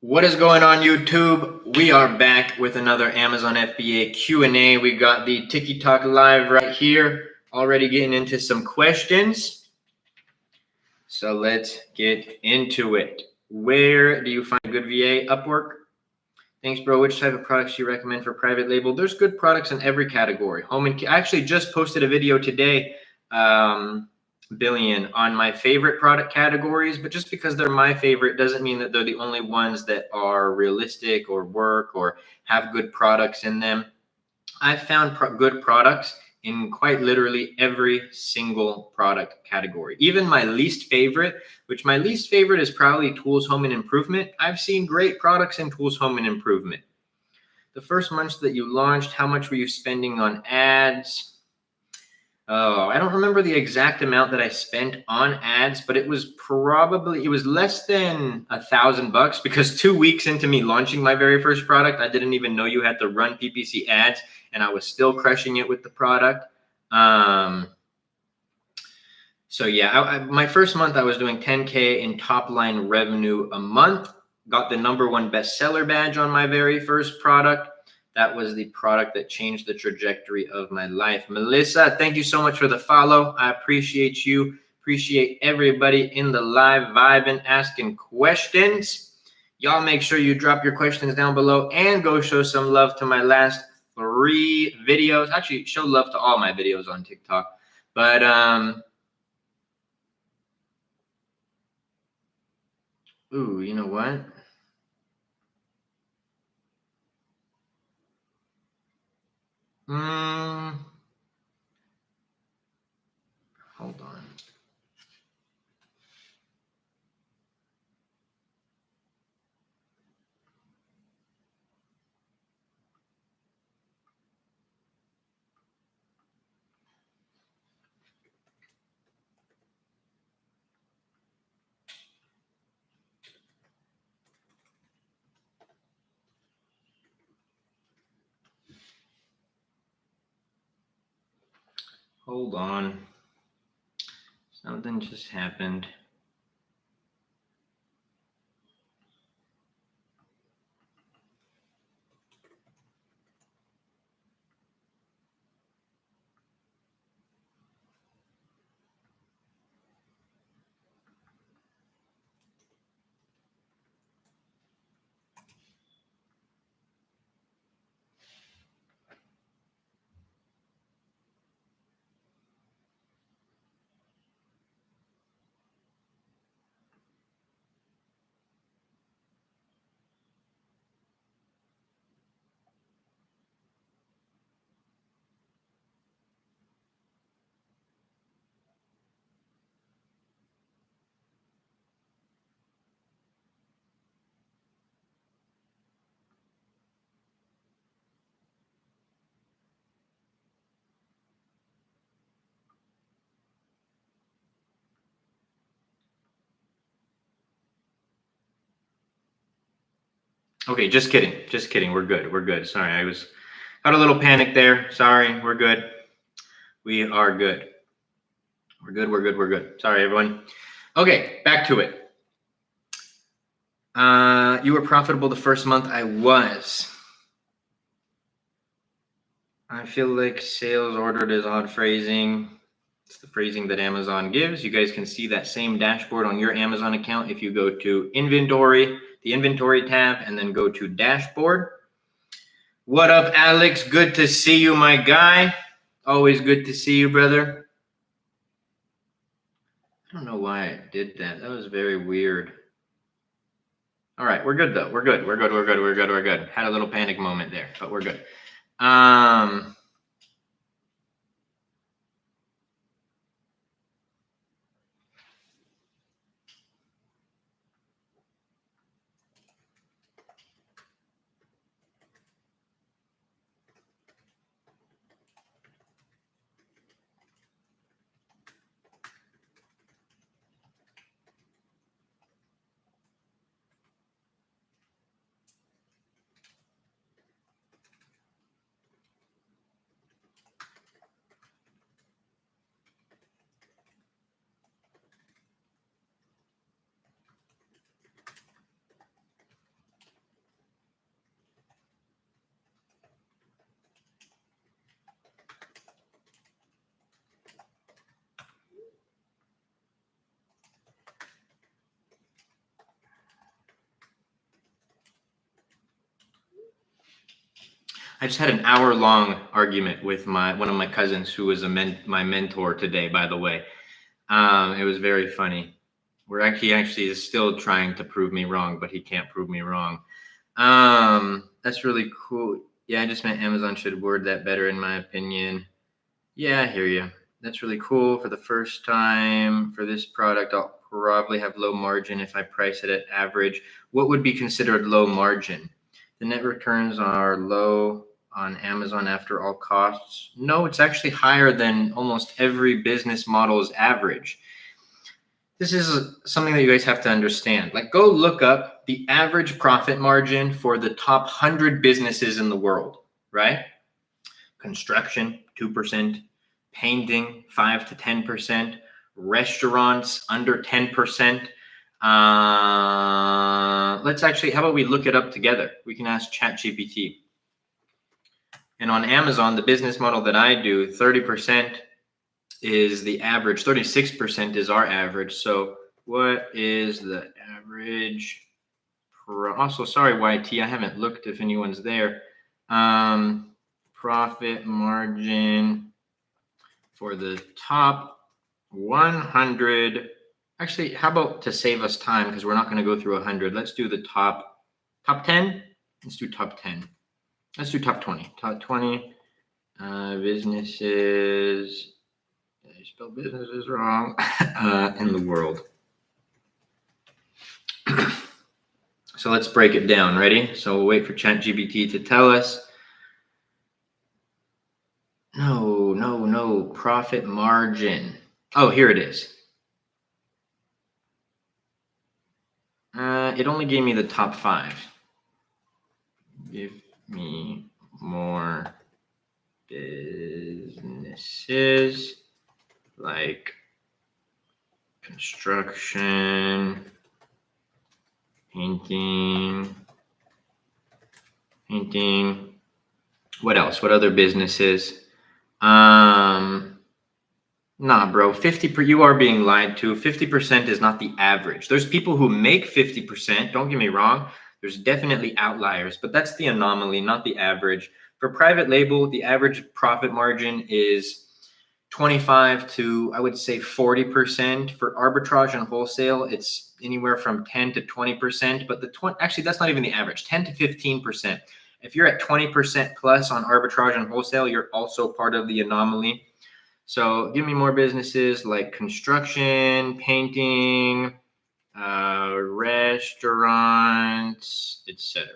What is going on, YouTube? We are back with another Amazon FBA Q&A. We got the TikTok live right here, already getting into some questions. So let's get into it. Where do you find a good VA? Upwork? Thanks, bro. Which type of products do you recommend for private label? There's good products in every category. Home and I actually just posted a video today, Billion, on my favorite product categories, but just because they're my favorite doesn't mean that they're the only ones that are realistic or work or have good products in them. I've found good products in quite literally every single product category. Even my least favorite, which my least favorite is probably tools, home, and improvement. I've seen great products in tools, home, and improvement. The first month that you launched, how much were you spending on ads? Oh, I don't remember the exact amount that I spent on ads, but it was less than $1,000 because 2 weeks into me launching my very first product, I didn't even know you had to run PPC ads, and I was still crushing it with the product. So yeah, my first month I was doing 10K in top line revenue a month, got the #1 bestseller badge on my very first product. That was the product that changed the trajectory of my life. Melissa, thank you so much for the follow. I appreciate you. Appreciate everybody in the live vibing, asking questions. Y'all make sure you drop your questions down below and go show some love to my last 3 videos. Actually, show love to all my videos on TikTok. But ooh, you know what? Hold on. Hold on. Something just happened. Okay, just kidding. Just kidding. We're good. We're good. Sorry, I got a little panic there. Sorry, we're good. We are good. We're good. We're good. We're good. Sorry, everyone. Okay, back to it. You were profitable the first month. I was. I feel like sales ordered is odd phrasing. It's the phrasing that Amazon gives. You guys can see that same dashboard on your Amazon account if you go to inventory, the inventory tab, and then go to dashboard. What up, Alex? Good to see you, my guy. Always good to see you, brother. I don't know why I did that. That was very weird. All right, we're good though. We're good. We're good. We're good. We're good. We're good. Had a little panic moment there, but we're good. I just had an hour-long argument with one of my cousins who was my mentor today, by the way. It was very funny. He actually is still trying to prove me wrong, but he can't prove me wrong. That's really cool. Yeah, I just meant Amazon should word that better, in my opinion. Yeah, I hear you. That's really cool. For the first time for this product, I'll probably have low margin if I price it at average. What would be considered low margin? The net returns are low on Amazon after all costs. No, it's actually higher than almost every business model's average. This is something that you guys have to understand. Like, go look up the average profit margin for the top 100 businesses in the world, right? Construction, 2%, painting, 5 to 10%, restaurants, under 10%. Let's actually, how about we look it up together? We can ask ChatGPT. And on Amazon, the business model that I do, 30% is the average, 36% is our average. So what is the average? Also, sorry, YT, I haven't looked if anyone's there. Profit margin for the top 100. Actually, how about, to save us time, because we're not going to go through 100, let's do the top 10. Let's do top 10. Let's do top 20. Top 20 businesses. I spelled businesses wrong. In the world. So let's break it down. Ready? So we'll wait for ChatGPT to tell us. No. Profit margin. Oh, here it is. It only gave me the top 5. Give me more businesses like construction, painting. What else? What other businesses? Nah, bro. 50%. You are being lied to. 50% is not the average. There's people who make 50%. Don't get me wrong. There's definitely outliers, but that's the anomaly, not the average. For private label, the average profit margin is 25 to, I would say, 40%. For arbitrage and wholesale, it's anywhere from 10 to 20%. But actually, that's not even the average. 10 to 15%. If you're at 20% plus on arbitrage and wholesale, you're also part of the anomaly. So give me more businesses like construction, painting, restaurants, etc.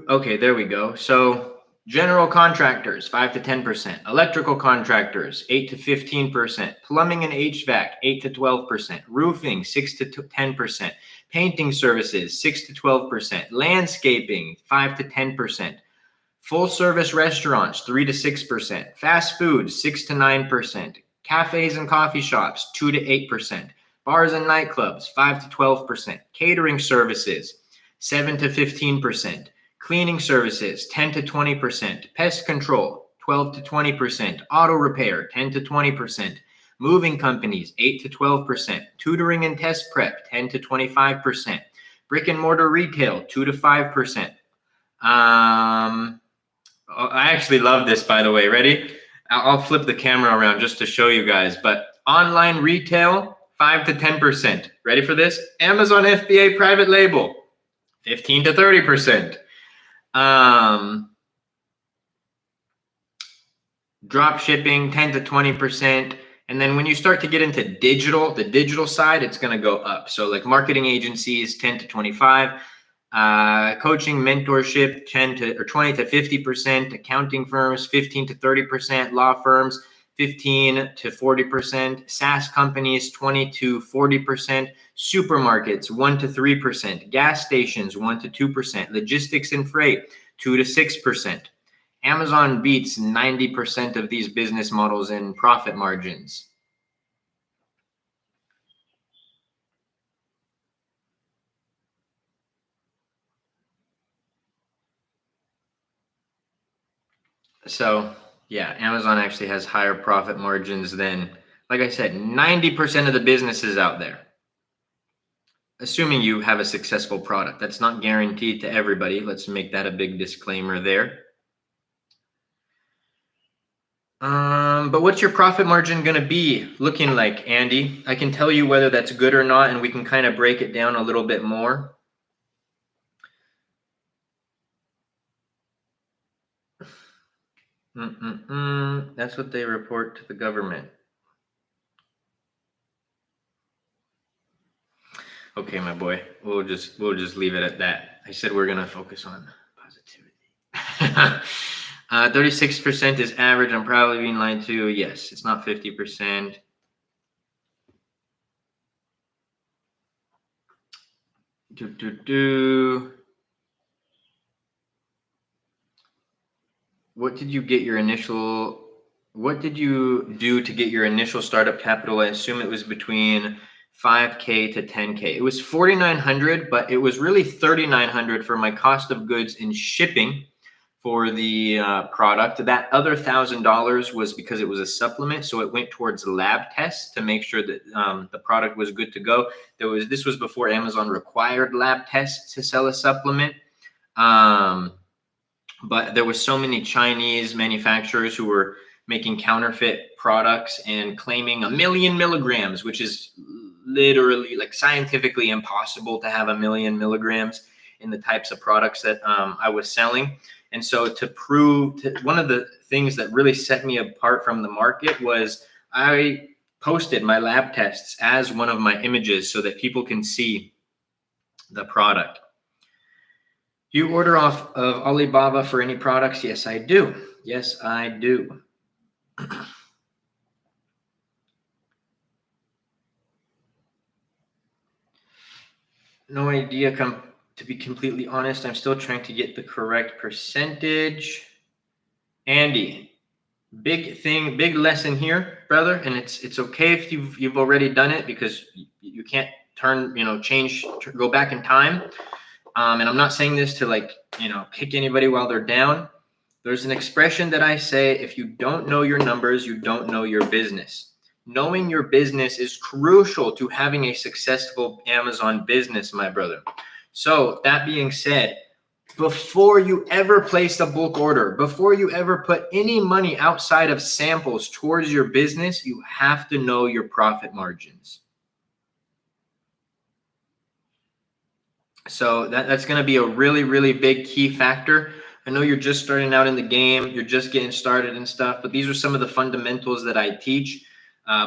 Okay, there we go. So general contractors, 5 to 10%. Electrical contractors, 8 to 15%. Plumbing and HVAC, 8 to 12%. Roofing, 6 to 10%. Painting services, 6 to 12%. Landscaping, 5 to 10%. Full service restaurants, 3 to 6%. Fast food, 6 to 9%. Cafes and coffee shops, 2 to 8%. Bars and nightclubs, 5 to 12%. Catering services, 7 to 15%. Cleaning services, 10 to 20%. Pest control, 12 to 20%. Auto repair, 10 to 20%. Moving companies, 8 to 12%. Tutoring and test prep, 10 to 25%. Brick and mortar retail, 2 to 5%. I actually love this, by the way. Ready? I'll flip the camera around just to show you guys. But online retail, 5 to 10%. Ready for this? Amazon FBA private label, 15 to 30%. Drop shipping, 10 to 20%. And then when you start to get into digital, the digital side, it's going to go up. So like marketing agencies, 10 to 25. Coaching, mentorship, 20 to 50%. Accounting firms, 15 to 30%. Law firms, 15 to 40%. SaaS companies, 20 to 40%. Supermarkets, 1 to 3%. Gas stations, 1 to 2%. Logistics and freight, 2 to 6%. Amazon beats 90% of these business models in profit margins. So yeah, Amazon actually has higher profit margins than, like I said, 90% of the businesses out there. assuming you have a successful product. That's not guaranteed to everybody. Let's make that a big disclaimer there. But what's your profit margin going to be looking like, Andy? I can tell you whether that's good or not, and we can kind of break it down a little bit more. That's what they report to the government. Okay, my boy, we'll just leave it at that. I said we're gonna focus on positivity. 36% is average. I'm probably being lied to. Yes, it's not 50%. What did you do to get your initial startup capital? I assume it was between 5K to 10K. It was 4,900, but it was really 3,900 for my cost of goods and shipping for the product. That other $1,000 was because it was a supplement, so it went towards lab tests to make sure that the product was good to go. This was before Amazon required lab tests to sell a supplement. But there was so many Chinese manufacturers who were making counterfeit products and claiming 1,000,000 milligrams, which is literally like scientifically impossible to have 1,000,000 milligrams in the types of products that I was selling. And so one of the things that really set me apart from the market was I posted my lab tests as one of my images so that people can see the product. Do you order off of Alibaba for any products? Yes, I do. Yes, I do. No idea. To be completely honest, I'm still trying to get the correct percentage. Andy, big lesson here, brother. And it's okay if you've already done it, because you can't go back in time. And I'm not saying this to kick anybody while they're down. There's an expression that I say: if you don't know your numbers, you don't know your business. Knowing your business is crucial to having a successful Amazon business, my brother. So that being said, before you ever place a bulk order, before you ever put any money outside of samples towards your business, you have to know your profit margins. So that's going to be a really, really big key factor. I know you're just starting out in the game, you're just getting started and stuff, but these are some of the fundamentals that I teach,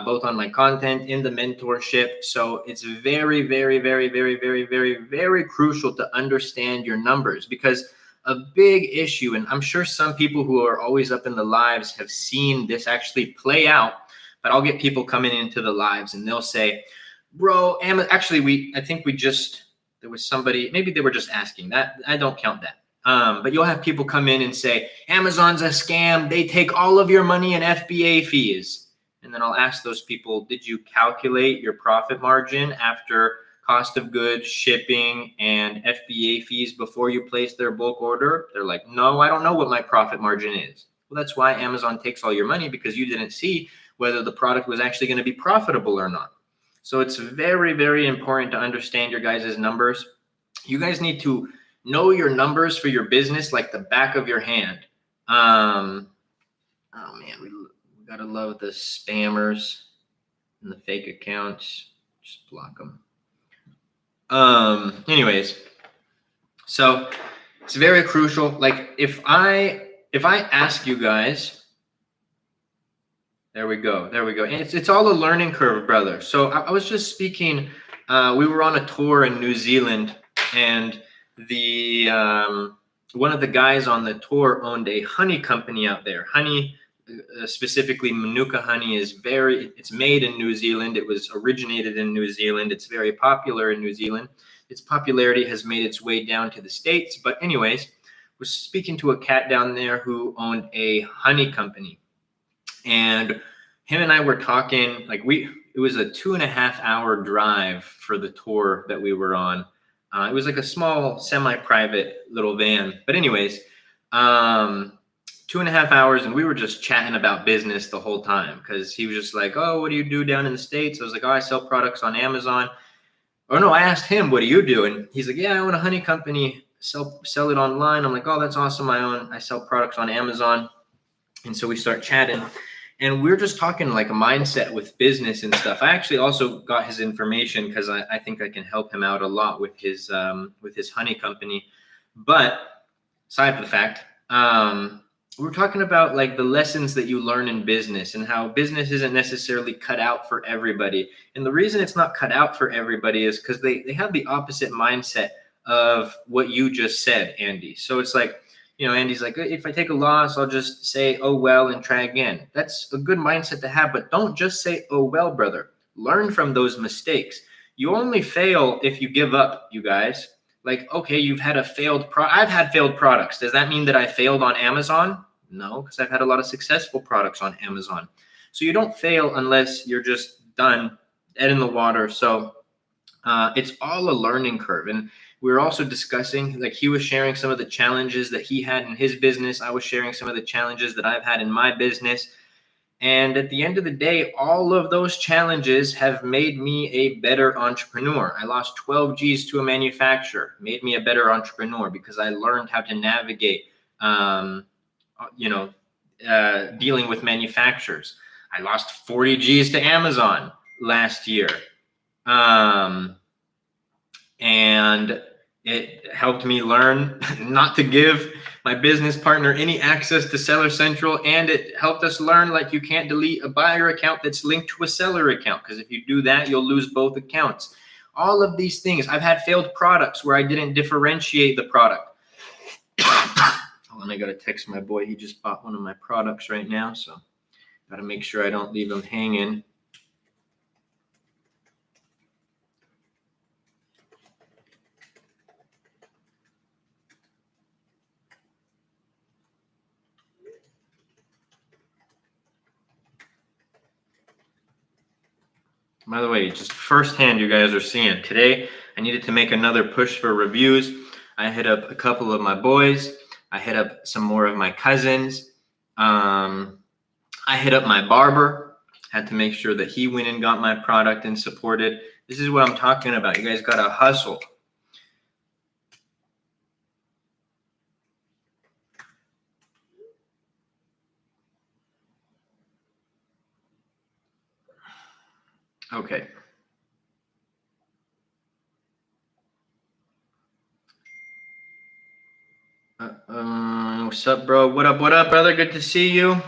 both on my content, in the mentorship. So it's very, very, very, very, very, very, very crucial to understand your numbers, because a big issue, and I'm sure some people who are always up in the lives have seen this actually play out, but I'll get people coming into the lives and they'll say, bro, there was somebody, maybe they were just asking that. I don't count that. But you'll have people come in and say, Amazon's a scam. They take all of your money in FBA fees. And then I'll ask those people, did you calculate your profit margin after cost of goods, shipping, and FBA fees before you place their bulk order? They're like, no, I don't know what my profit margin is. Well, that's why Amazon takes all your money, because you didn't see whether the product was actually going to be profitable or not. So it's very, very important to understand your guys' numbers. You guys need to know your numbers for your business like the back of your hand. Oh man, we gotta love the spammers and the fake accounts. Just block them. Anyways, so it's very crucial. Like if I ask you guys, there we go. And it's all a learning curve, brother. So I was just speaking, we were on a tour in New Zealand, and the one of the guys on the tour owned a honey company out there. Honey, specifically Manuka honey, it's made in New Zealand. It was originated in New Zealand. It's very popular in New Zealand. Its popularity has made its way down to the States. But anyways, was speaking to a cat down there who owned a honey company. And him and I were talking, it was a 2.5 hour drive for the tour that we were on. It was like a small semi-private little van. But anyways, 2.5 hours, and we were just chatting about business the whole time, because he was just like, oh, what do you do down in the States? I was like, oh, I sell products on Amazon. Or no, I asked him, what do you do? And he's like, yeah, I own a honey company, sell it online. I'm like, oh, that's awesome. I sell products on Amazon. And so we start chatting, and we're just talking like a mindset with business and stuff. I actually also got his information because I think I can help him out a lot with his honey company. But aside from the fact, we're talking about like the lessons that you learn in business and how business isn't necessarily cut out for everybody. And the reason it's not cut out for everybody is because they have the opposite mindset of what you just said, Andy. So it's like, Andy's like, if I take a loss, I'll just say, oh, well, and try again. That's a good mindset to have, but don't just say, oh, well, brother. Learn from those mistakes. You only fail if you give up, you guys. Like, okay, you've had a I've had failed products. Does that mean that I failed on Amazon? No, because I've had a lot of successful products on Amazon. So you don't fail unless you're just done, dead in the water. So it's all a learning curve. And we were also discussing, like, he was sharing some of the challenges that he had in his business. I was sharing some of the challenges that I've had in my business. And at the end of the day, all of those challenges have made me a better entrepreneur. I lost 12 G's to a manufacturer, made me a better entrepreneur because I learned how to navigate, dealing with manufacturers. I lost 40 G's to Amazon last year. And it helped me learn not to give my business partner any access to Seller Central. And it helped us learn, like, you can't delete a buyer account that's linked to a seller account, because if you do that, you'll lose both accounts. All of these things. I've had failed products where I didn't differentiate the product. Hold on, I got to text my boy. He just bought one of my products right now, so got to make sure I don't leave him hanging. By the way, just firsthand, you guys are seeing today, I needed to make another push for reviews. I hit up a couple of my boys. I hit up some more of my cousins. I hit up my barber, had to make sure that he went and got my product and supported. This is what I'm talking about. You guys got to hustle. Okay. What's up, bro? What up, brother? Good to see you.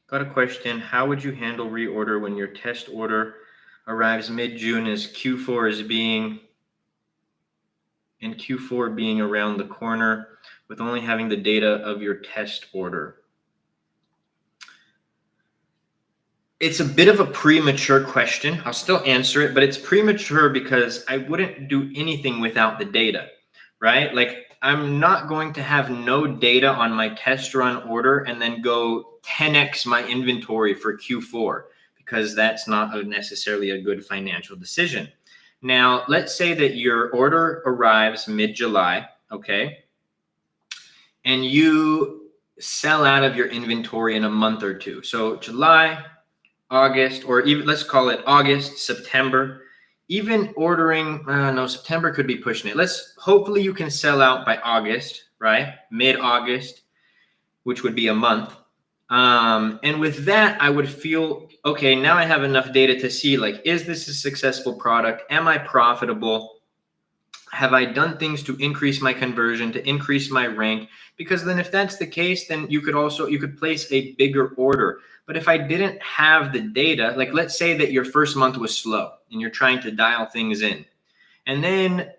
Got a question. How would you handle reorder when your test order arrives mid-June as Q4 is being around the corner with only having the data of your test order? It's a bit of a premature question. I'll still answer it, but it's premature because I wouldn't do anything without the data, right? Like, I'm not going to have no data on my test run order and then go 10x my inventory for Q4, because that's not necessarily a good financial decision. Now, let's say that your order arrives mid-July, okay? And you sell out of your inventory in a month or two. So July, August, or even let's call it August, September, even ordering, no, September could be pushing it. Hopefully you can sell out by August, right? Mid-August, which would be a month. And with that, I would feel, okay, now I have enough data to see, like, is this a successful product? Am I profitable? Have I done things to increase my conversion, to increase my rank? Because then if that's the case, then you could place a bigger order. But if I didn't have the data, like, let's say that your first month was slow and you're trying to dial things in. And then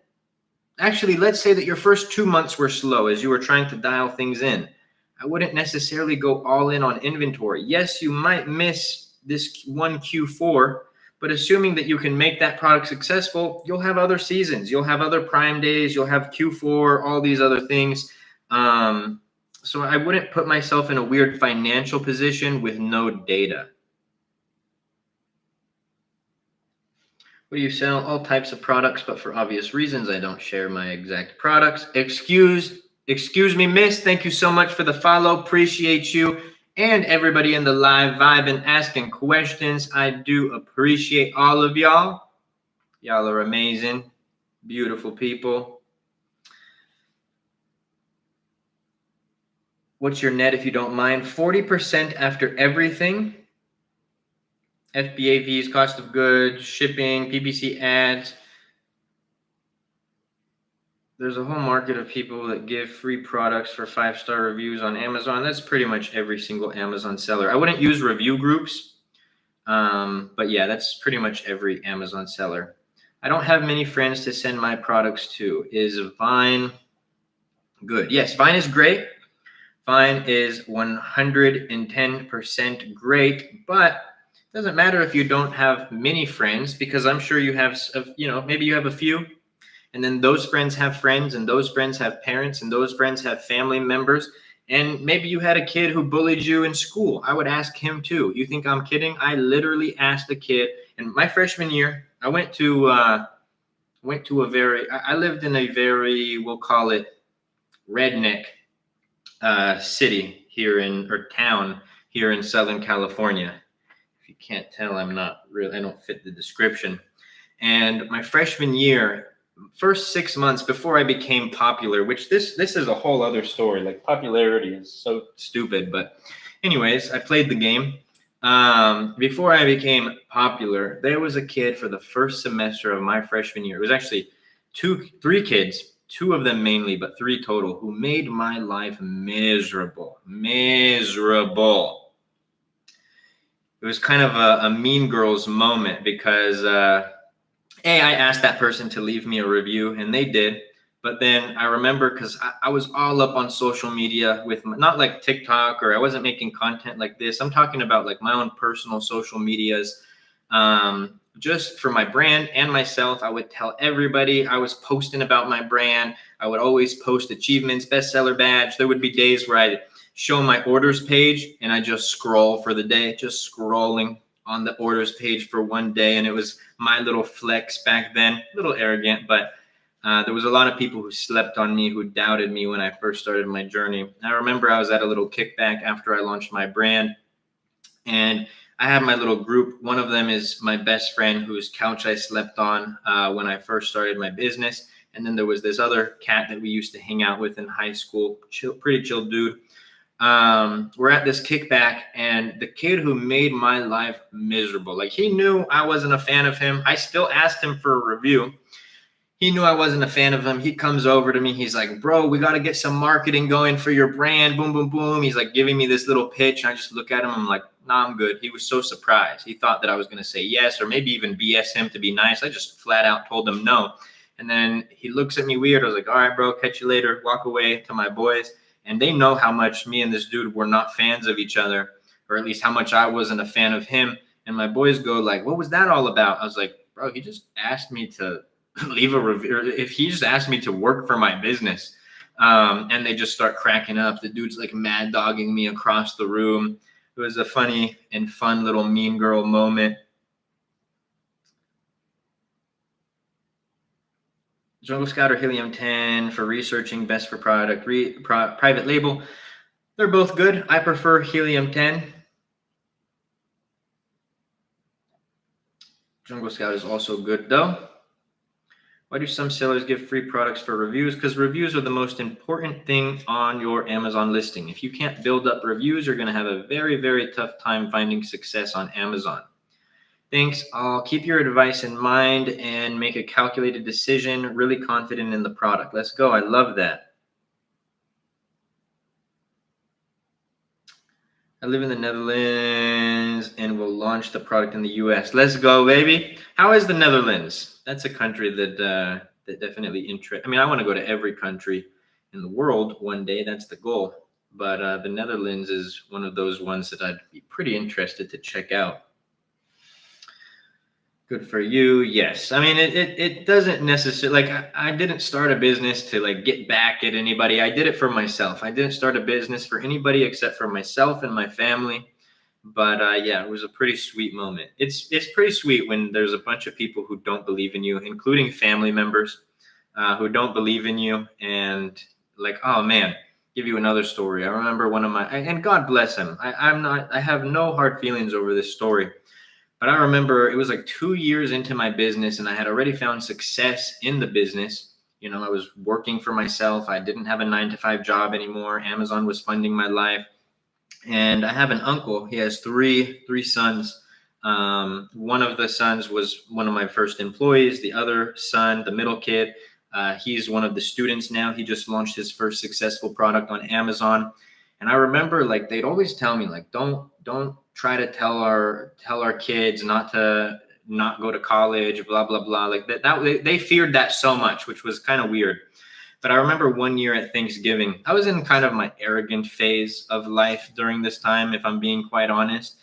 actually, let's say that your first 2 months were slow as you were trying to dial things in. I wouldn't necessarily go all in on inventory. Yes, you might miss this one Q4, but assuming that you can make that product successful, you'll have other seasons, you'll have other Prime days, you'll have Q4, all these other things. So I wouldn't put myself in a weird financial position with no data. What do you sell? All types of products, but for obvious reasons, I don't share my exact products. Excuse Excuse me, miss. Thank you so much for the follow. Appreciate you. And everybody in the live vibe and asking questions. I do appreciate all of y'all. Y'all are amazing, beautiful people. What's your net if you don't mind? 40% after everything. FBA fees, cost of goods, shipping, PPC ads. There's a whole market of people that give free products for 5-star reviews on Amazon. That's pretty much every single Amazon seller. I wouldn't use review groups, but yeah, that's pretty much every Amazon seller. I don't have many friends to send my products to. Is Vine good? Yes, Vine is great. Vine is 110% great, but it doesn't matter if you don't have many friends, because I'm sure you have, maybe you have a few. And then those friends have friends, and those friends have parents, and those friends have family members. And maybe you had a kid who bullied you in school. I would ask him too. You think I'm kidding? I literally asked a kid in my freshman year. I I lived in a very, we'll call it redneck city here town here in Southern California. If you can't tell, I don't fit the description. And my freshman year, first 6 months before I became popular, which this is a whole other story. Like, popularity is so stupid, but anyways, I played the game. Before I became popular, there was a kid for the first semester of my freshman year. It was actually three kids, two of them mainly, but three total, who made my life miserable. It was kind of a Mean Girls moment, because I asked that person to leave me a review, and they did. But then I remember, because I was all up on social media with not like TikTok, or I wasn't making content like this. I'm talking about like my own personal social medias. Just for my brand and myself, I would tell everybody. I was posting about my brand. I would always post achievements, bestseller badge. There would be days where I'd show my orders page and I just scroll for the day, just scrolling on the orders page for one day. And it was my little flex back then, a little arrogant, but there was a lot of people who slept on me, who doubted me when I first started my journey. I remember I was at a little kickback after I launched my brand, and I have my little group. One of them is my best friend, whose couch I slept on when I first started my business. And then there was this other cat that we used to hang out with in high school, pretty chill dude. We're at this kickback, and the kid who made my life miserable, like, he knew I wasn't a fan of him. I still asked him for a review. He knew I wasn't a fan of him. He comes over to me. He's like, bro, we got to get some marketing going for your brand. Boom, boom, boom. He's like giving me this little pitch. And I just look at him. I'm like, nah, I'm good. He was so surprised. He thought that I was going to say yes, or maybe even BS him to be nice. I just flat out told him no. And then he looks at me weird. I was like, all right, bro, catch you later. Walk away to my boys. And they know how much me and this dude were not fans of each other, or at least how much I wasn't a fan of him. And my boys go like, what was that all about? I was like, bro, he just asked me to leave a review. If he just asked me to work for my business. And they just start cracking up. The dude's like mad dogging me across the room. It was a funny and fun little mean girl moment. Jungle Scout or Helium 10 for researching, best for product, private label. They're both good. I prefer Helium 10. Jungle Scout is also good though. Why do some sellers give free products for reviews? Because reviews are the most important thing on your Amazon listing. If you can't build up reviews, you're going to have a very, very tough time finding success on Amazon. Thanks. I'll keep your advice in mind and make a calculated decision, really confident in the product. Let's go. I love that. I live in the Netherlands and will launch the product in the US. Let's go, baby. How is the Netherlands? That's a country that definitely interests. I mean, I want to go to every country in the world one day. That's the goal. But the Netherlands is one of those ones that I'd be pretty interested to check out. Good for you. Yes. I mean, it doesn't necessarily, like, I didn't start a business to like get back at anybody. I did it for myself. I didn't start a business for anybody except for myself and my family. But yeah, it was a pretty sweet moment. It's pretty sweet when there's a bunch of people who don't believe in you, including family members who don't believe in you. And like, oh man, give you another story. I remember one of my, and God bless him. I have no hard feelings over this story, but I remember it was like 2 years into my business and I had already found success in the business. You know, I was working for myself. I didn't have a 9-to-5 job anymore. Amazon was funding my life. And I have an uncle. He has three sons. One of the sons was one of my first employees. The other son, the middle kid, he's one of the students now. He just launched his first successful product on Amazon. And I remember like they'd always tell me like, don't try to tell our kids not go to college, blah blah blah. Like they feared that so much, which was kind of weird. But I remember one year at Thanksgiving, I was in kind of my arrogant phase of life during this time, if I'm being quite honest.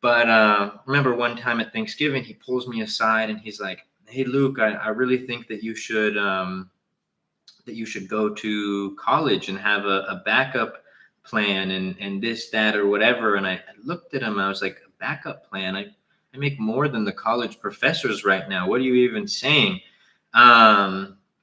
But I remember one time at Thanksgiving, he pulls me aside and he's like, "Hey, Luke, I really think that you should go to college and have a backup plan and this, that, or whatever." And I looked at him. I was like, "A backup plan? I make more than the college professors right now. What are you even saying?"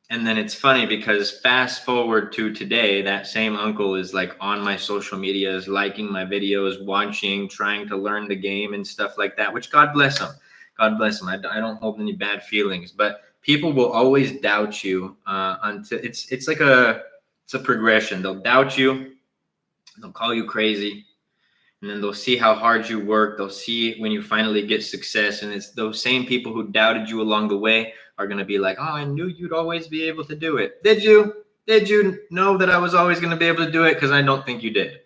And then it's funny because fast forward to today, that same uncle is like on my social medias, liking my videos, watching, trying to learn the game and stuff like that, which God bless him. God bless him. I don't hold any bad feelings, but people will always doubt you until it's a progression. They'll doubt you. They'll call you crazy. And then they'll see how hard you work. They'll see when you finally get success. And it's those same people who doubted you along the way are going to be like, "Oh, I knew you'd always be able to do it." Did you? Did you know that I was always going to be able to do it? Because I don't think you did.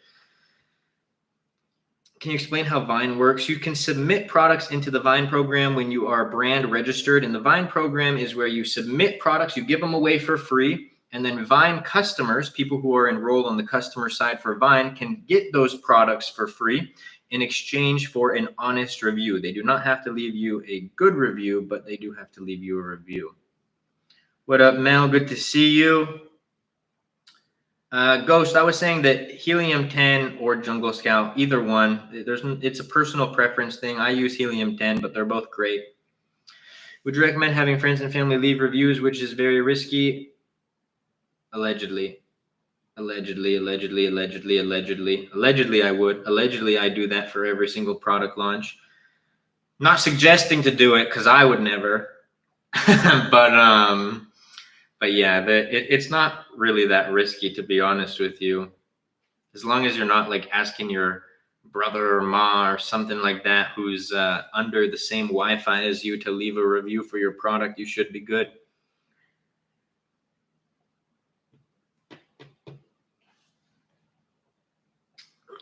Can you explain how Vine works? You can submit products into the Vine program when you are brand registered. And the Vine program is where you submit products, you give them away for free. And then Vine customers, people who are enrolled on the customer side for Vine, can get those products for free in exchange for an honest review. They do not have to leave you a good review, but they do have to leave you a review. What up, Mel? Good to see you. Ghost, I was saying that Helium 10 or Jungle Scout, either one, it's a personal preference thing. I use Helium 10, but they're both great. Would you recommend having friends and family leave reviews, which is very risky? Allegedly, I would. Allegedly, I do that for every single product launch. Not suggesting to do it because I would never. But yeah, it's not really that risky, to be honest with you. As long as you're not like asking your brother or ma or something like that who's under the same Wi-Fi as you to leave a review for your product, you should be good.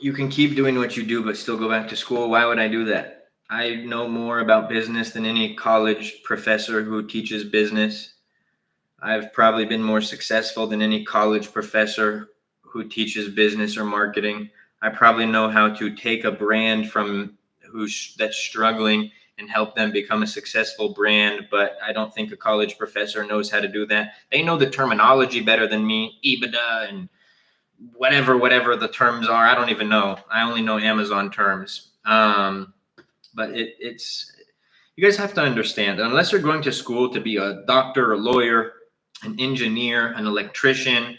You can keep doing what you do, but still go back to school. Why would I do that? I know more about business than any college professor who teaches business. I've probably been more successful than any college professor who teaches business or marketing. I probably know how to take a brand from that's struggling and help them become a successful brand, but I don't think a college professor knows how to do that. They know the terminology better than me, EBITDA and whatever the terms are. I don't even know. I only know Amazon terms. But it's you guys have to understand, unless you're going to school to be a doctor, a lawyer, an engineer, an electrician,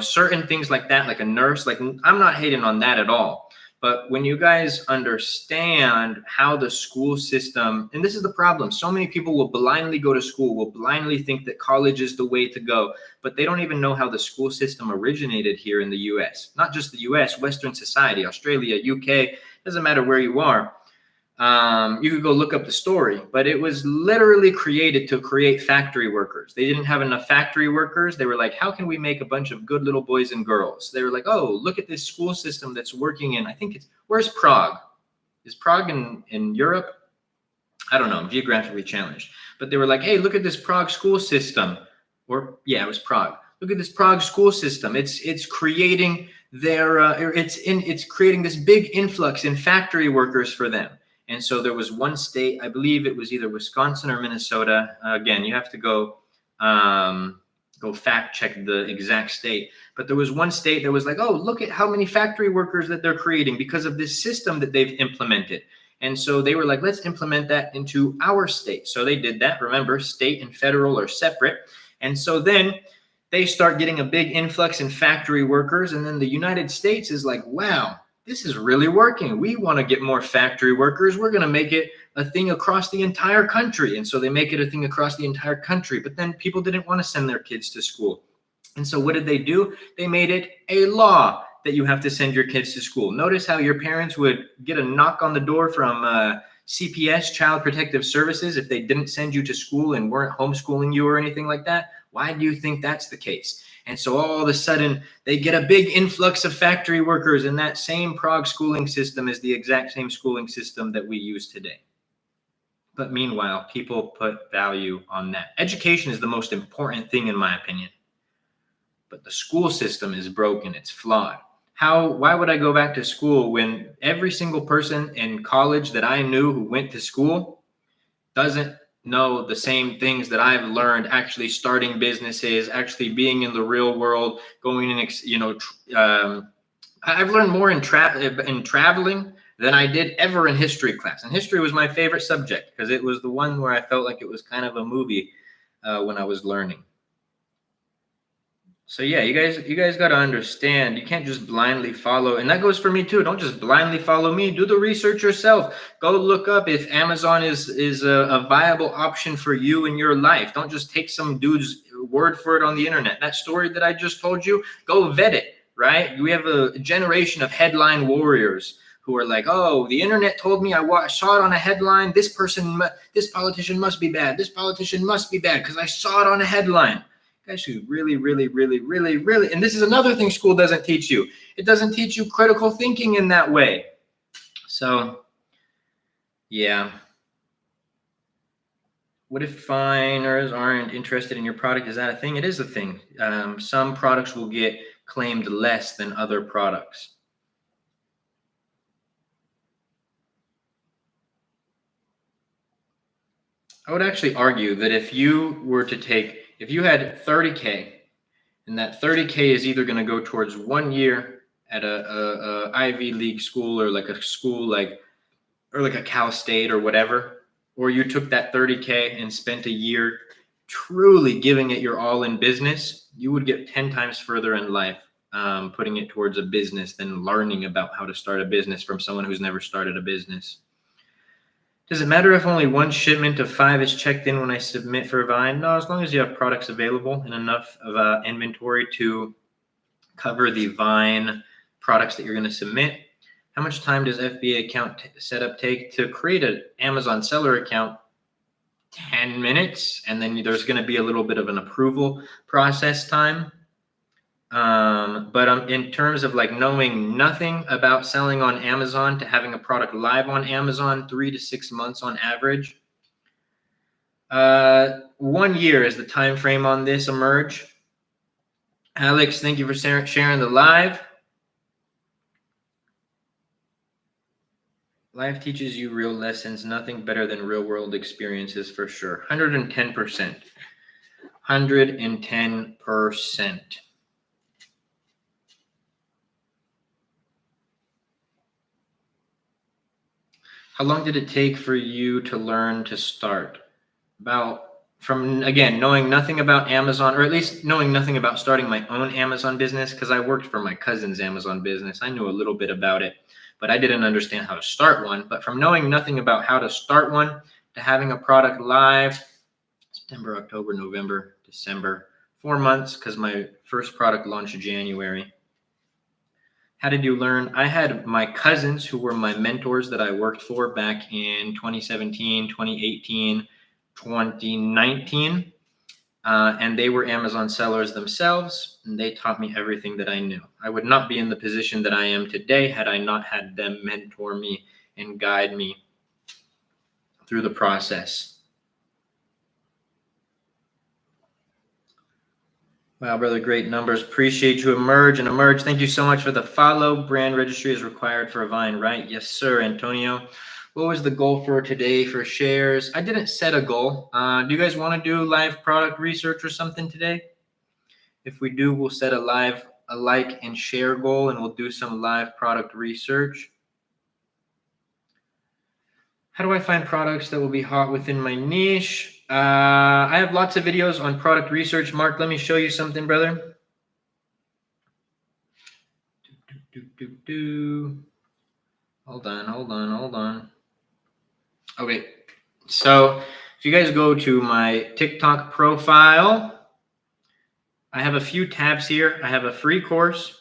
certain things like that, like a nurse, like I'm not hating on that at all. But when you guys understand how the school system, and this is the problem, so many people will blindly go to school, will blindly think that college is the way to go, but they don't even know how the school system originated here in the US. Not just the US, Western society, Australia, UK, doesn't matter where you are. You could go look up the story, but it was literally created to create factory workers. They didn't have enough factory workers. They were like, how can we make a bunch of good little boys and girls? They were like, oh, look at this school system that's working in, where's Prague? Is Prague in Europe? I don't know, I'm geographically challenged. But they were like, hey, look at this Prague school system. It was Prague. Look at this Prague school system. It's creating it's creating this big influx in factory workers for them. And so there was one state, I believe it was either Wisconsin or Minnesota. Again, you have to go fact check the exact state. But there was one state that was like, oh, look at how many factory workers that they're creating because of this system that they've implemented. And so they were like, let's implement that into our state. So they did that. Remember, state and federal are separate. And so then They start getting a big influx in factory workers. And then the United States is like, wow, this is really working. We want to get more factory workers. We're going to make it a thing across the entire country. And so they make it a thing across the entire country. But then people didn't want to send their kids to school. And so what did they do? They made it a law that you have to send your kids to school. Notice how your parents would get a knock on the door from CPS, Child Protective Services, if they didn't send you to school and weren't homeschooling you or anything like that. Why do you think that's the case? And so all of a sudden, they get a big influx of factory workers, and that same Prague schooling system is the exact same schooling system that we use today. But meanwhile, people put value on that. Education is the most important thing, in my opinion. But the school system is broken. It's flawed. Why would I go back to school when every single person in college that I knew who went to school doesn't know the same things that I've learned actually starting businesses, actually being in the real world, going in, I've learned more in traveling than I did ever in history class. And history was my favorite subject because it was the one where I felt like it was kind of a movie when I was learning. So yeah, you guys got to understand, you can't just blindly follow, and that goes for me too. Don't just blindly follow me. Do the research yourself. Go look up if Amazon is a viable option for you in your life. Don't just take some dude's word for it on the internet. That story that I just told you, go vet it, right? We have a generation of headline warriors who are like, oh, the internet told me, I saw it on a headline. This politician must be bad. This politician must be bad because I saw it on a headline. Guys who really, and this is another thing school doesn't teach you. It doesn't teach you critical thinking in that way. So, yeah. What if finers aren't interested in your product? Is that a thing? It is a thing. Some products will get claimed less than other products. I would actually argue that if you had 30K, and that 30K is either going to go towards 1 year at a Ivy League school or like a school or like a Cal State or whatever, or you took that 30K and spent a year truly giving it your all in business, you would get 10 times further in life putting it towards a business than learning about how to start a business from someone who's never started a business. Does it matter if only one shipment of 5 is checked in when I submit for Vine? No, as long as you have products available and enough of inventory to cover the Vine products that you're going to submit. How much time does FBA account setup take? To create an Amazon seller account? 10 minutes. And then there's going to be a little bit of an approval process time. But in terms of like knowing nothing about selling on Amazon to having a product live on Amazon, 3 to 6 months on average. 1 year is the time frame on this emerge. Alex, thank you for sharing the live. Life teaches you real lessons. Nothing better than real world experiences for sure. 110%. 110%. How long did it take for you to learn to start? From knowing nothing about Amazon, or at least knowing nothing about starting my own Amazon business, because I worked for my cousin's Amazon business. I knew a little bit about it, but I didn't understand how to start one. But from knowing nothing about how to start one to having a product live, September, October, November, December, 4 months, because my first product launched in January. How did you learn? I had my cousins who were my mentors that I worked for back in 2017, 2018, 2019. And they were Amazon sellers themselves, and they taught me everything that I knew. I would not be in the position that I am today had I not had them mentor me and guide me through the process. Wow, brother, great numbers. Appreciate you, Emerge. And Emerge, thank you so much for the follow. Brand registry is required for a Vine, right? Yes, sir, Antonio. What was the goal for today for shares? I didn't set a goal. Do you guys want to do live product research or something today? If we do, we'll set a like and share goal, and we'll do some live product research. How do I find products that will be hot within my niche? I have lots of videos on product research. Mark, let me show you something, brother. Hold on. Okay, so if you guys go to my TikTok profile, I have a few tabs here. I have a free course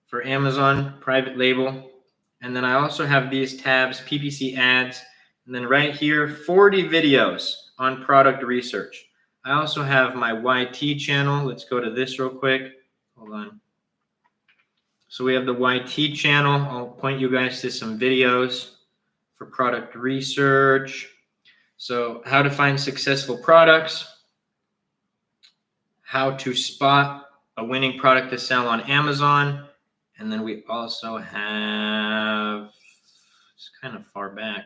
for Amazon private label. And then I also have these tabs, PPC ads. And then right here, 40 videos on product research. I also have my YT channel. Let's go to this real quick. Hold on. So we have the YT channel. I'll point you guys to some videos for product research. So how to find successful products, how to spot a winning product to sell on Amazon. And then we also have, it's kind of far back,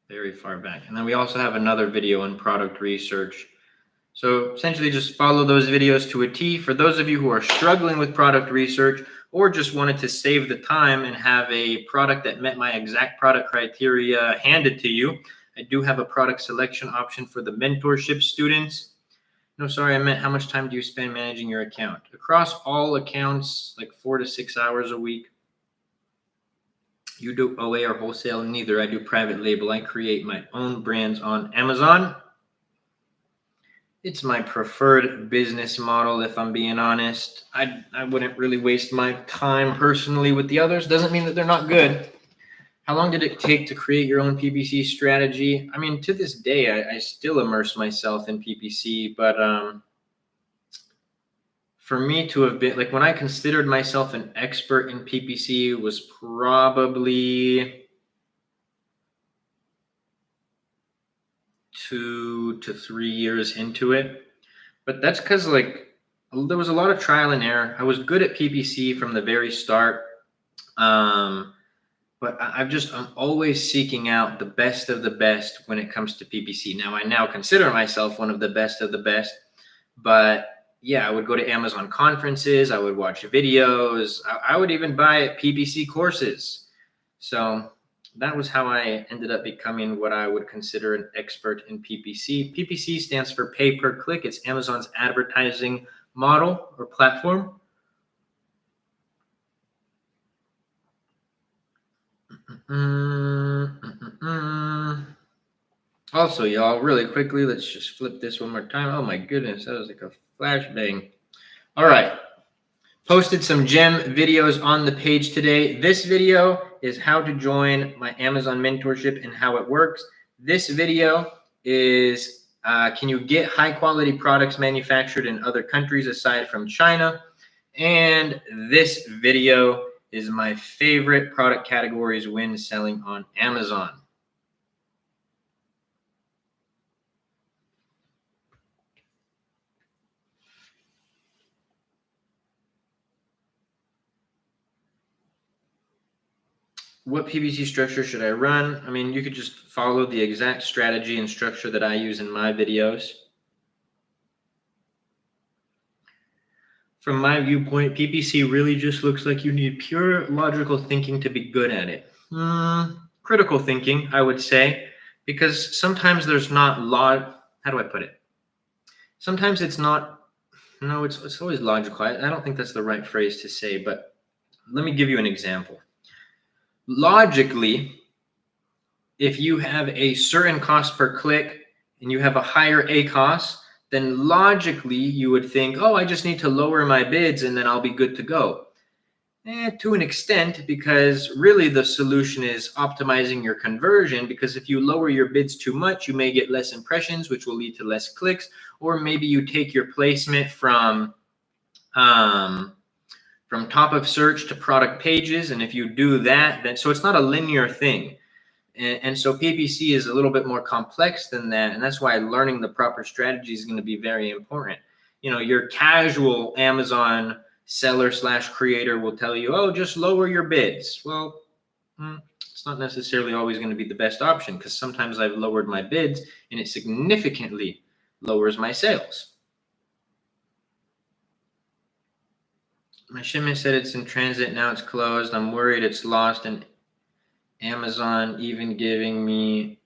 very far back. And then we also have another video on product research. So essentially just follow those videos to a T. For those of you who are struggling with product research or just wanted to save the time and have a product that met my exact product criteria handed to you, I do have a product selection option for the mentorship students. No, sorry, I meant how much time do you spend managing your account? Across all accounts, like 4 to 6 hours a week. You do OA or wholesale? Neither. I do private label. I create my own brands on Amazon. It's my preferred business model, if I'm being honest. I wouldn't really waste my time personally with the others. Doesn't mean that they're not good. How long did it take to create your own PPC strategy? I mean, to this day, I still immerse myself in PPC, but for me to have been, like when I considered myself an expert in PPC was probably 2 to 3 years into it. But that's because like there was a lot of trial and error. I was good at PPC from the very start. But I'm always seeking out the best of the best when it comes to PPC. Now, I now consider myself one of the best, but yeah, I would go to Amazon conferences. I would watch videos. I would even buy PPC courses. So that was how I ended up becoming what I would consider an expert in PPC. PPC stands for pay per click. It's Amazon's advertising model or platform. Also, y'all, really quickly, let's just flip this one more time. Oh my goodness, that was like a flashbang. All right. Posted some gem videos on the page today. This video is how to join my Amazon mentorship and how it works. This video is can you get high quality products manufactured in other countries aside from China? And this video is my favorite product categories when selling on Amazon. What PPC structure should I run? I mean, you could just follow the exact strategy and structure that I use in my videos. From my viewpoint, PPC really just looks like you need pure logical thinking to be good at it. Critical thinking, I would say, because sometimes there's not how do I put it? Sometimes it's not, no, it's always logical. I don't think that's the right phrase to say, but let me give you an example. Logically, if you have a certain cost per click and you have a higher ACoS, then logically you would think, oh, I just need to lower my bids and then I'll be good to go. To an extent, because really the solution is optimizing your conversion, because if you lower your bids too much, you may get less impressions, which will lead to less clicks, or maybe you take your placement from top of search to product pages. And if you do that, then so it's not a linear thing. And so PPC is a little bit more complex than that. And that's why learning the proper strategy is going to be very important. You know, your casual Amazon seller / creator will tell you, oh, just lower your bids. Well, it's not necessarily always going to be the best option, because sometimes I've lowered my bids and it significantly lowers my sales. My shipment said it's in transit. Now it's closed. I'm worried it's lost, and Amazon even giving me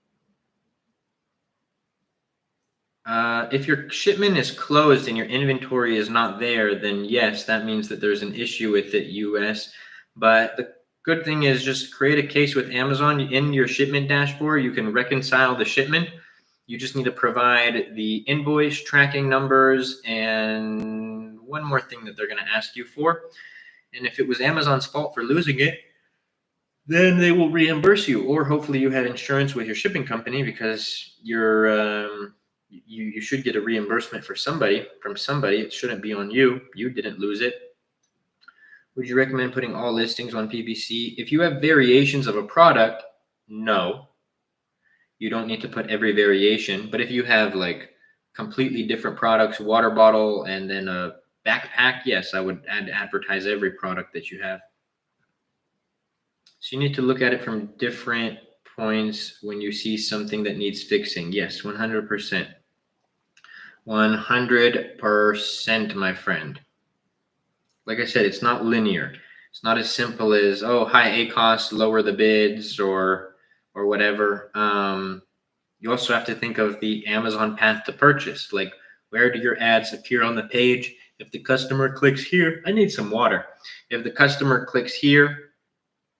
If your shipment is closed and your inventory is not there, then yes, that means that there's an issue with it, US. But the good thing is just create a case with Amazon. In your shipment dashboard, you can reconcile the shipment. You just need to provide the invoice, tracking numbers, and one more thing that they're going to ask you for. And if it was Amazon's fault for losing it, then they will reimburse you. Or hopefully you had insurance with your shipping company, because you should get a reimbursement from somebody. It shouldn't be on you. You didn't lose it. Would you recommend putting all listings on PPC? If you have variations of a product, no. You don't need to put every variation. But if you have like completely different products, water bottle and then a backpack, yes, I would advertise every product that you have. So you need to look at it from different points when you see something that needs fixing. Yes, 100%. 100%, my friend. Like I said, it's not linear. It's not as simple as, oh, high ACoS, lower the bids, or whatever. You also have to think of the Amazon path to purchase. Like, where do your ads appear on the page? If the customer clicks here, I need some water. If the customer clicks here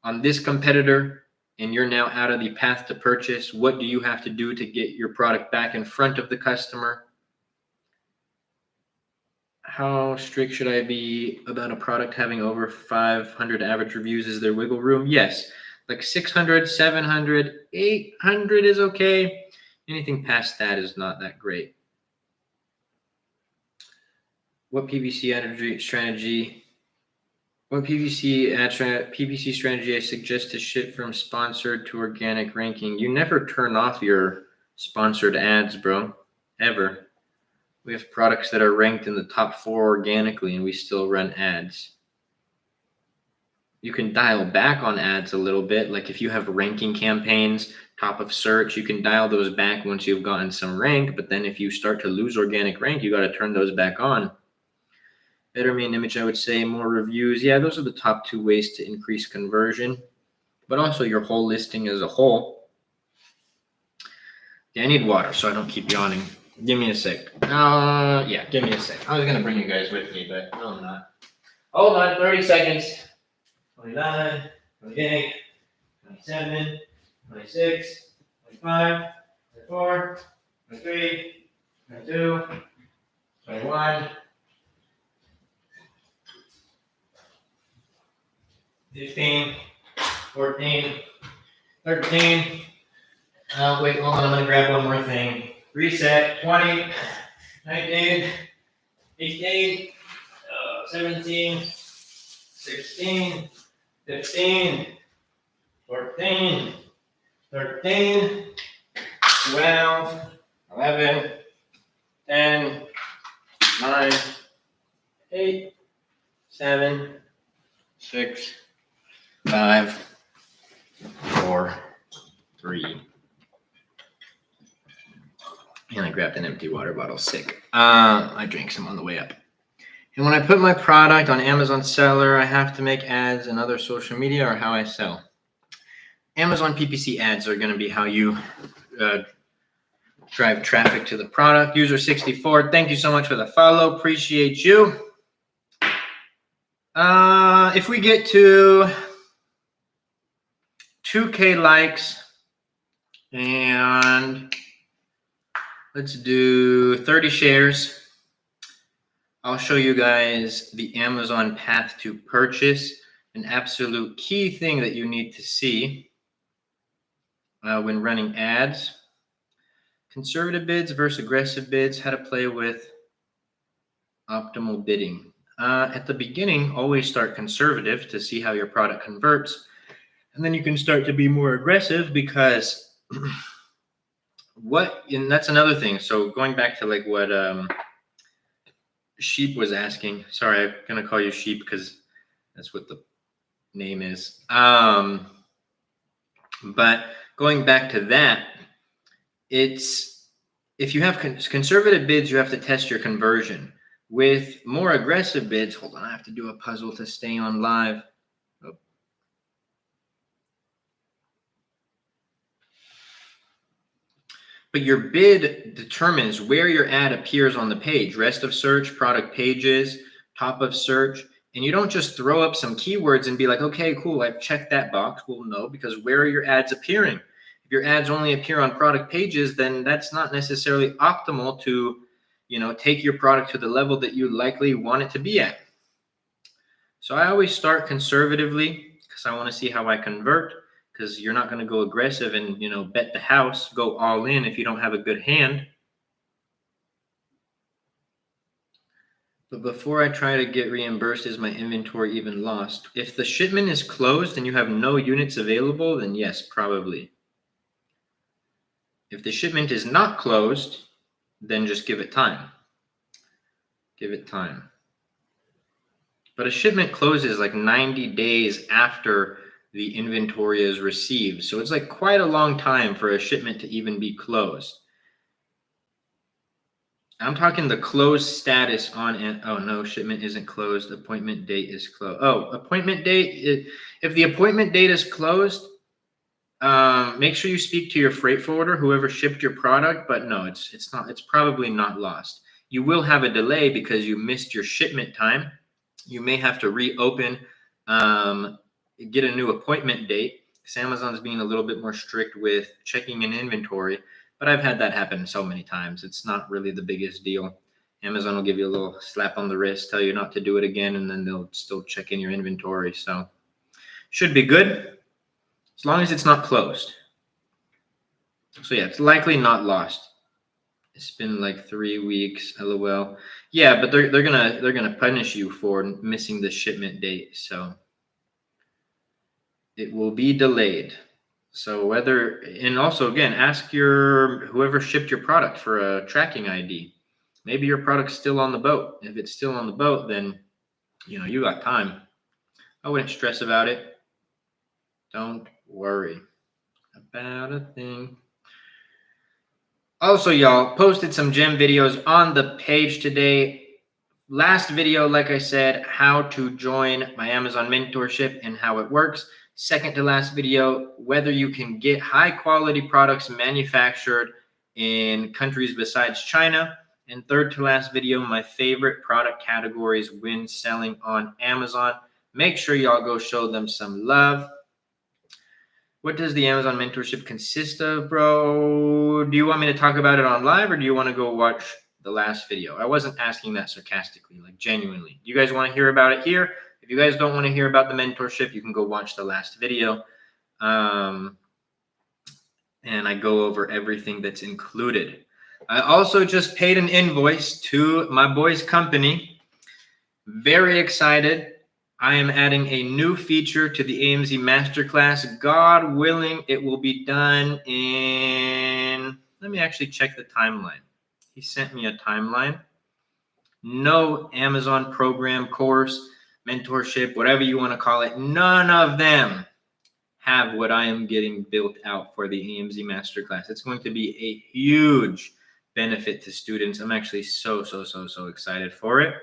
on this competitor and you're now out of the path to purchase, what do you have to do to get your product back in front of the customer? How strict should I be about a product having over 500 average reviews? Is there wiggle room? Yes. Like 600, 700, 800 is okay. Anything past that is not that great. What PPC strategy I suggest to shift from sponsored to organic ranking? You never turn off your sponsored ads, bro. Ever. We have products that are ranked in the top 4 organically, and we still run ads. You can dial back on ads a little bit. Like if you have ranking campaigns, top of search, you can dial those back once you've gotten some rank. But then if you start to lose organic rank, you got to turn those back on. Better main image, I would say. More reviews. Yeah, those are the top 2 ways to increase conversion, but also your whole listing as a whole. Yeah, I need water so I don't keep yawning. Give me a sec. Yeah, give me a sec. I was going to bring you guys with me, but no, I'm not. Hold on, 30 seconds. 29, 28, 27, 26, 25, 24, 23, 22, 21, 15, 14, 13. Wait, hold on, I'm going to grab one more thing. Reset. 20, 19, 18, 17, 16, 15, 14, 13, 12, 11, 10, 9, 8, 7, 6, 5, 4, 3. And I grabbed an empty water bottle. Sick. I drank some on the way up. And when I put my product on Amazon Seller, I have to make ads and other social media, or how I sell. Amazon PPC ads are going to be how you drive traffic to the product. User 64, thank you so much for the follow. Appreciate you. If we get to 2K likes and let's do 30 shares, I'll show you guys the Amazon path to purchase, an absolute key thing that you need to see when running ads. Conservative bids versus aggressive bids, how to play with optimal bidding. At the beginning, always start conservative to see how your product converts. And then you can start to be more aggressive because and that's another thing. So going back to like what Sheep was asking. Sorry, I'm going to call you Sheep because that's what the name is. But going back to that, it's if you have conservative bids, you have to test your conversion. With more aggressive bids, hold on, I have to do a puzzle to stay on live. Oh. But your bid determines where your ad appears on the page. Rest of search, product pages, top of search. And you don't just throw up some keywords and be like, okay, cool, I've checked that box. Well, no, because where are your ads appearing? If your ads only appear on product pages, then that's not necessarily optimal to, take your product to the level that you likely want it to be at. So I always start conservatively because I want to see how I convert, because you're not going to go aggressive and, bet the house, go all in if you don't have a good hand. But before I try to get reimbursed, is my inventory even lost? If the shipment is closed and you have no units available, then yes, probably. If the shipment is not closed, then just give it time. Give it time. But a shipment closes like 90 days after the inventory is received. So it's like quite a long time for a shipment to even be closed. I'm talking the closed status on, oh no, shipment isn't closed. Appointment date is closed. Oh, appointment date. If the appointment date is closed, make sure you speak to your freight forwarder, whoever shipped your product, but no, it's not, it's probably not lost. You will have a delay because you missed your shipment time. You may have to reopen, get a new appointment date. Because Amazon's being a little bit more strict with checking in inventory, but I've had that happen so many times. It's not really the biggest deal. Amazon will give you a little slap on the wrist, tell you not to do it again, and then they'll still check in your inventory. So should be good as long as it's not closed. So yeah, it's likely not lost. It's been like 3 weeks, LOL. Yeah, but they're gonna punish you for missing the shipment date. So it will be delayed. So and also again, ask whoever shipped your product for a tracking ID. Maybe your product's still on the boat. If it's still on the boat, then you got time. I wouldn't stress about it. Don't worry about a thing. Also, y'all, posted some gem videos on the page today. Last video, like I said, how to join my Amazon mentorship and how it works. Second to last video, whether you can get high quality products manufactured in countries besides China. And third to last video, my favorite product categories when selling on Amazon. Make sure y'all go show them some love. What does the Amazon mentorship consist of, bro? Do you want me to talk about it on live, or do you want to go watch the last video? I wasn't asking that sarcastically, like genuinely. You guys want to hear about it here? If you guys don't want to hear about the mentorship, you can go watch the last video. And I go over everything that's included. I also just paid an invoice to my boy's company. Very excited. I am adding a new feature to the AMZ Masterclass. God willing, it will be done in, let me actually check the timeline. He sent me a timeline. No Amazon program, course, mentorship, whatever you want to call it, none of them have what I am getting built out for the AMZ Masterclass. It's going to be a huge benefit to students. I'm actually so excited for it.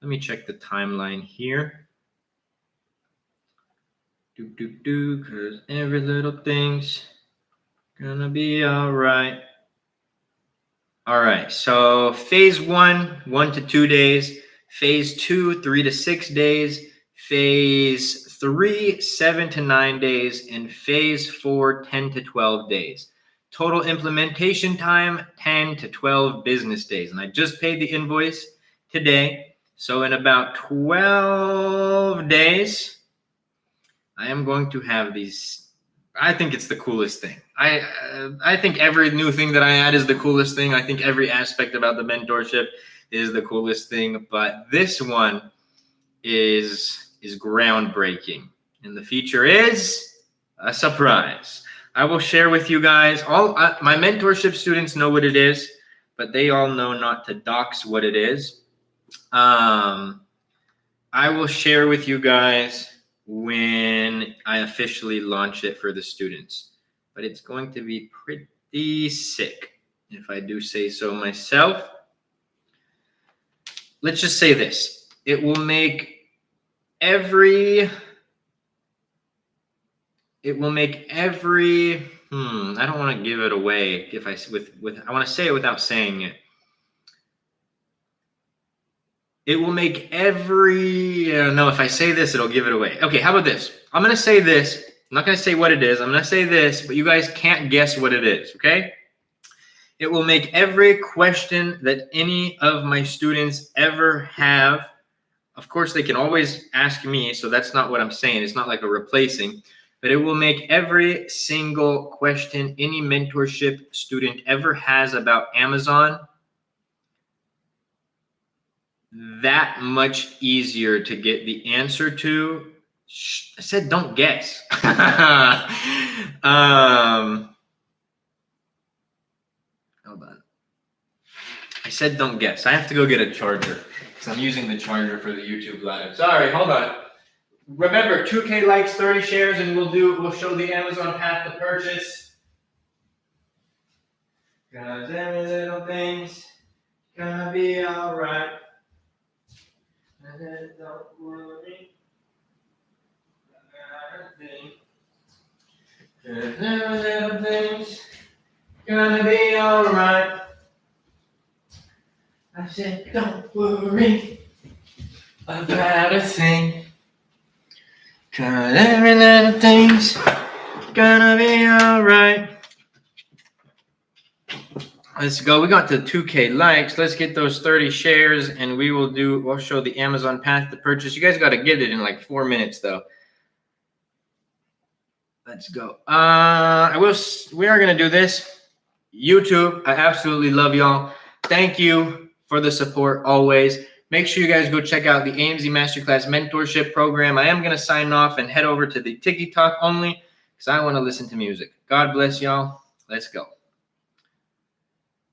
Let me check the timeline here. Because every little thing's gonna be all right. All right, so phase 1, 1 to 2 days. Phase 2, 3 to 6 days. Phase 3, 7 to 9 days. And phase 4, 10 to 12 days. Total implementation time, 10 to 12 business days. And I just paid the invoice today. So in about 12 days, I am going to have these. I think it's the coolest thing. I think every new thing that I add is the coolest thing. I think every aspect about the mentorship is the coolest thing. But this one is groundbreaking. And the feature is a surprise. I will share with you guys. My mentorship students know what it is, but they all know not to dox what it is. I will share with you guys when I officially launch it for the students, but it's going to be pretty sick, if I do say so myself. Let's just say this. It will make every I don't want to give it away if I want to say it without saying it. It will make no, if I say this, it'll give it away. Okay, how about this? I'm going to say this. I'm not going to say what it is. I'm going to say this, but you guys can't guess what it is, okay? It will make every question that any of my students ever have. Of course, they can always ask me, so that's not what I'm saying. It's not like a replacing, but it will make every single question any mentorship student ever has about Amazon that much easier to get the answer to. I said don't guess. Hold on. I said don't guess. I have to go get a charger because I'm using the charger for the YouTube Live. Sorry, hold on. Remember, 2K likes, 30 shares, and we'll show the Amazon path to purchase. Cause every little thing's gonna be alright. Don't worry about a thing. Cause every little thing's gonna be alright. I said, don't worry about a thing. Cause every little thing's gonna be alright. Let's go. We got to 2K likes. Let's get those 30 shares and we'll show the Amazon path to purchase. You guys got to get it in like 4 minutes though. Let's go. We are going to do this. YouTube, I absolutely love y'all. Thank you for the support always. Make sure you guys go check out the AMZ Masterclass Mentorship Program. I am going to sign off and head over to the TikTok only because I want to listen to music. God bless y'all. Let's go.